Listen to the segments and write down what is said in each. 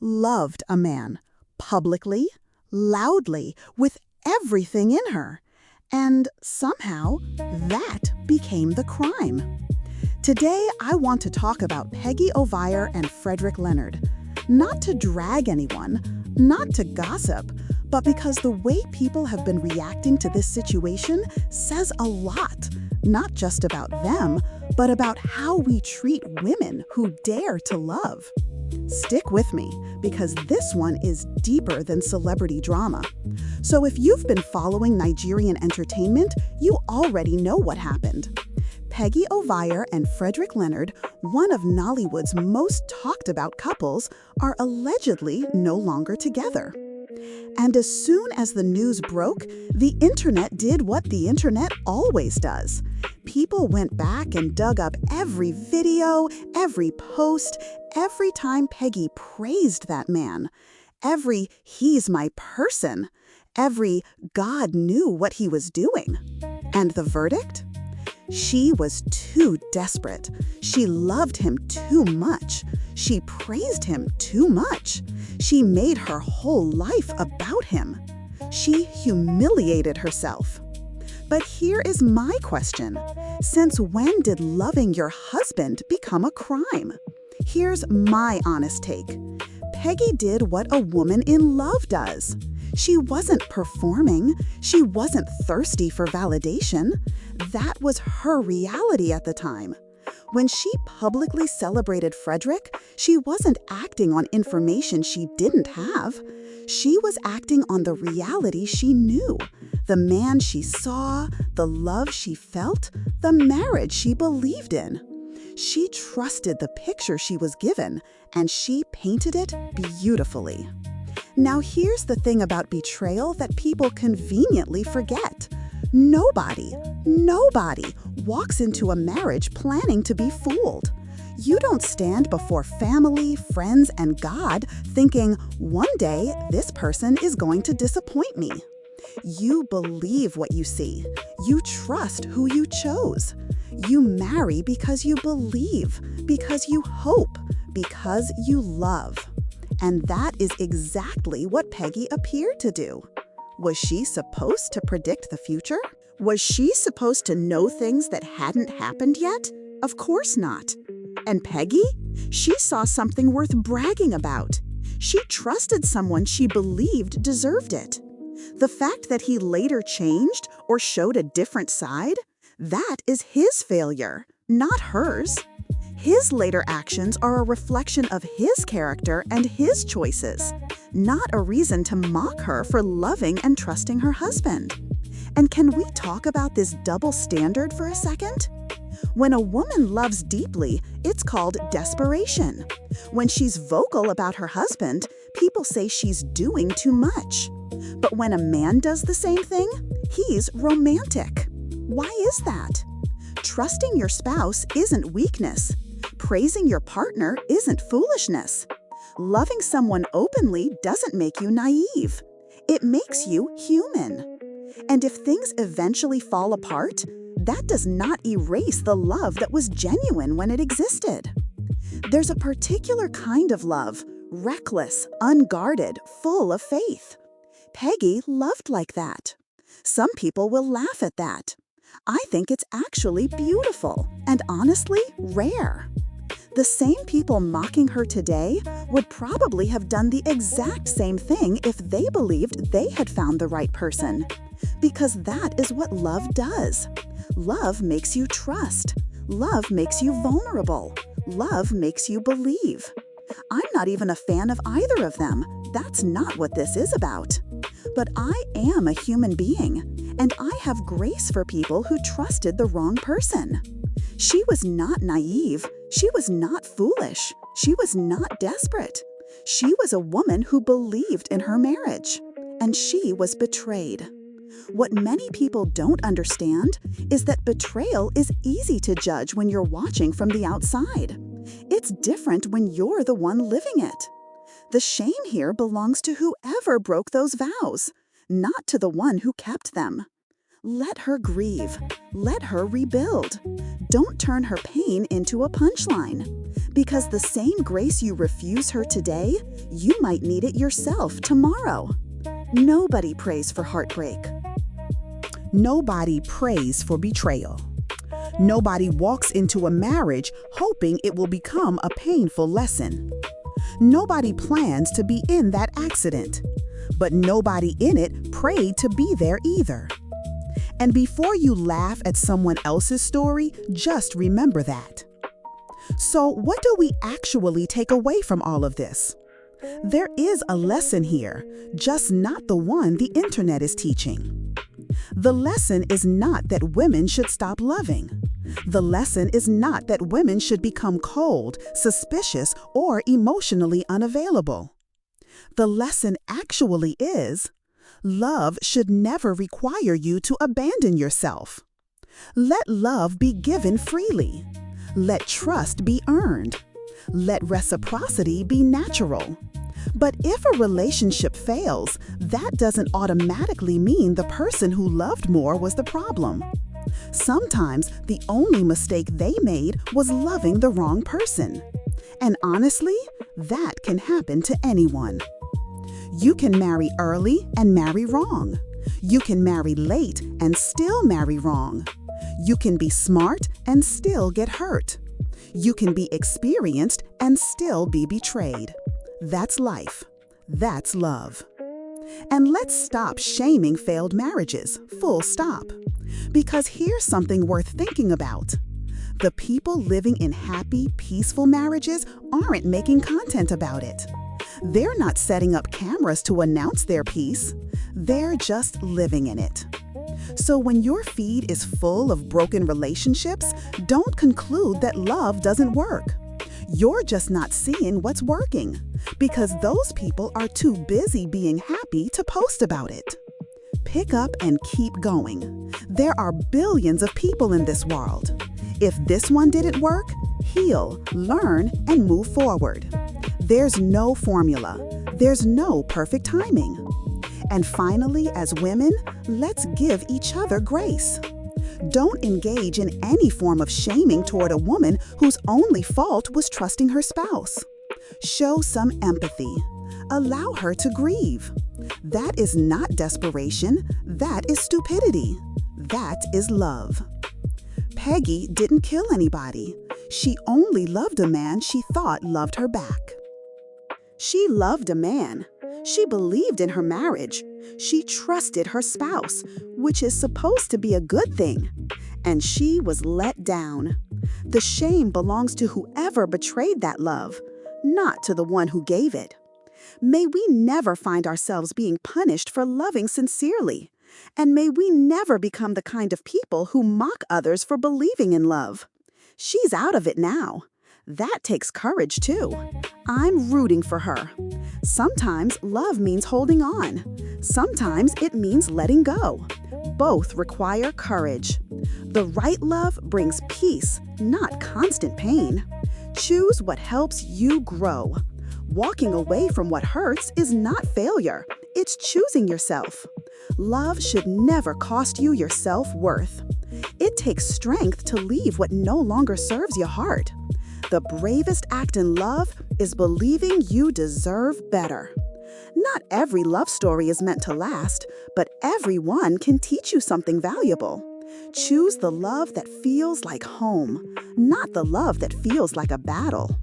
loved a man, publicly, loudly, with everything in her. And somehow, that became the crime. Today, I want to talk about Peggy Ovire and Fredrick Leonard. Not to drag anyone, not to gossip, but because the way people have been reacting to this situation says a lot, not just about them, but about how we treat women who dare to love. Stick with me, because this one is deeper than celebrity drama. So if you've been following Nigerian entertainment, you already know what happened. Peggy Ovire and Fredrick Leonard, one of Nollywood's most talked about couples, are allegedly no longer together. And as soon as the news broke, the internet did what the internet always does. People went back and dug up every video, every post, every time Peggy praised that man, every "he's my person," every "God knew what he was doing." And the verdict? She was too desperate. She loved him too much. She praised him too much. She made her whole life about him. She humiliated herself. But here is my question. Since when did loving your husband become a crime? Here's my honest take. Peggy did what a woman in love does. She wasn't performing. She wasn't thirsty for validation. That was her reality at the time. When she publicly celebrated Fredrick, she wasn't acting on information she didn't have. She was acting on the reality she knew, the man she saw, the love she felt, the marriage she believed in. She trusted the picture she was given, and she painted it beautifully. Now here's the thing about betrayal that people conveniently forget. Nobody walks into a marriage planning to be fooled. You don't stand before family, friends, and God thinking, one day this person is going to disappoint me. You believe what you see. You trust who you chose. You marry because you believe, because you hope, because you love. And that is exactly what Peggy appeared to do. Was she supposed to predict the future? Was she supposed to know things that hadn't happened yet? Of course not. And Peggy? She saw something worth bragging about. She trusted someone she believed deserved it. The fact that he later changed or showed a different side, that is his failure, not hers. His later actions are a reflection of his character and his choices, not a reason to mock her for loving and trusting her husband. And can we talk about this double standard for a second? When a woman loves deeply, it's called desperation. When she's vocal about her husband, people say she's doing too much. But when a man does the same thing, he's romantic. Why is that? Trusting your spouse isn't weakness. Praising your partner isn't foolishness. Loving someone openly doesn't make you naive. It makes you human. And if things eventually fall apart, that does not erase the love that was genuine when it existed. There's a particular kind of love, reckless, unguarded, full of faith. Peggy loved like that. Some people will laugh at that. I think it's actually beautiful and honestly rare. The same people mocking her today would probably have done the exact same thing if they believed they had found the right person. Because that is what love does. Love makes you trust. Love makes you vulnerable. Love makes you believe. I'm not even a fan of either of them. That's not what this is about. But I am a human being, and I have grace for people who trusted the wrong person. She was not naive. She was not foolish. She was not desperate. She was a woman who believed in her marriage, and she was betrayed. What many people don't understand is that betrayal is easy to judge when you're watching from the outside. It's different when you're the one living it. The shame here belongs to whoever broke those vows, not to the one who kept them. Let her grieve. Let her rebuild. Don't turn her pain into a punchline. Because the same grace you refuse her today, you might need it yourself tomorrow. Nobody prays for heartbreak. Nobody prays for betrayal. Nobody walks into a marriage hoping it will become a painful lesson. Nobody plans to be in that accident, but nobody in it prayed to be there either. And before you laugh at someone else's story, just remember that. So what do we actually take away from all of this? There is a lesson here, just not the one the internet is teaching. The lesson is not that women should stop loving. The lesson is not that women should become cold, suspicious, or emotionally unavailable. The lesson actually is, love should never require you to abandon yourself. Let love be given freely. Let trust be earned. Let reciprocity be natural. But if a relationship fails, that doesn't automatically mean the person who loved more was the problem. Sometimes the only mistake they made was loving the wrong person. And honestly, that can happen to anyone. You can marry early and marry wrong. You can marry late and still marry wrong. You can be smart and still get hurt. You can be experienced and still be betrayed. That's life. That's love. And let's stop shaming failed marriages, full stop. Because here's something worth thinking about. The people living in happy, peaceful marriages aren't making content about it. They're not setting up cameras to announce their peace. They're just living in it. So when your feed is full of broken relationships, don't conclude that love doesn't work. You're just not seeing what's working, because those people are too busy being happy to post about it. Pick up and keep going. There are billions of people in this world. If this one didn't work, heal, learn, and move forward. There's no formula. There's no perfect timing. And finally, as women, let's give each other grace. Don't engage in any form of shaming toward a woman whose only fault was trusting her spouse. Show some empathy. Allow her to grieve. That is not desperation. That is stupidity. That is love. Peggy didn't kill anybody. She only loved a man she thought loved her back. She loved a man. She believed in her marriage. She trusted her spouse, which is supposed to be a good thing. And she was let down. The shame belongs to whoever betrayed that love, not to the one who gave it. May we never find ourselves being punished for loving sincerely. And may we never become the kind of people who mock others for believing in love. She's out of it now. That takes courage, too. I'm rooting for her. Sometimes love means holding on. Sometimes it means letting go. Both require courage. The right love brings peace, not constant pain. Choose what helps you grow. Walking away from what hurts is not failure. It's choosing yourself. Love should never cost you your self-worth. It takes strength to leave what no longer serves your heart. The bravest act in love is believing you deserve better. Not every love story is meant to last, but every one can teach you something valuable. Choose the love that feels like home, not the love that feels like a battle.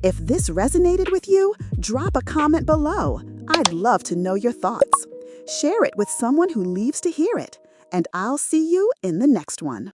If this resonated with you, drop a comment below. I'd love to know your thoughts. Share it with someone who needs to hear it, and I'll see you in the next one.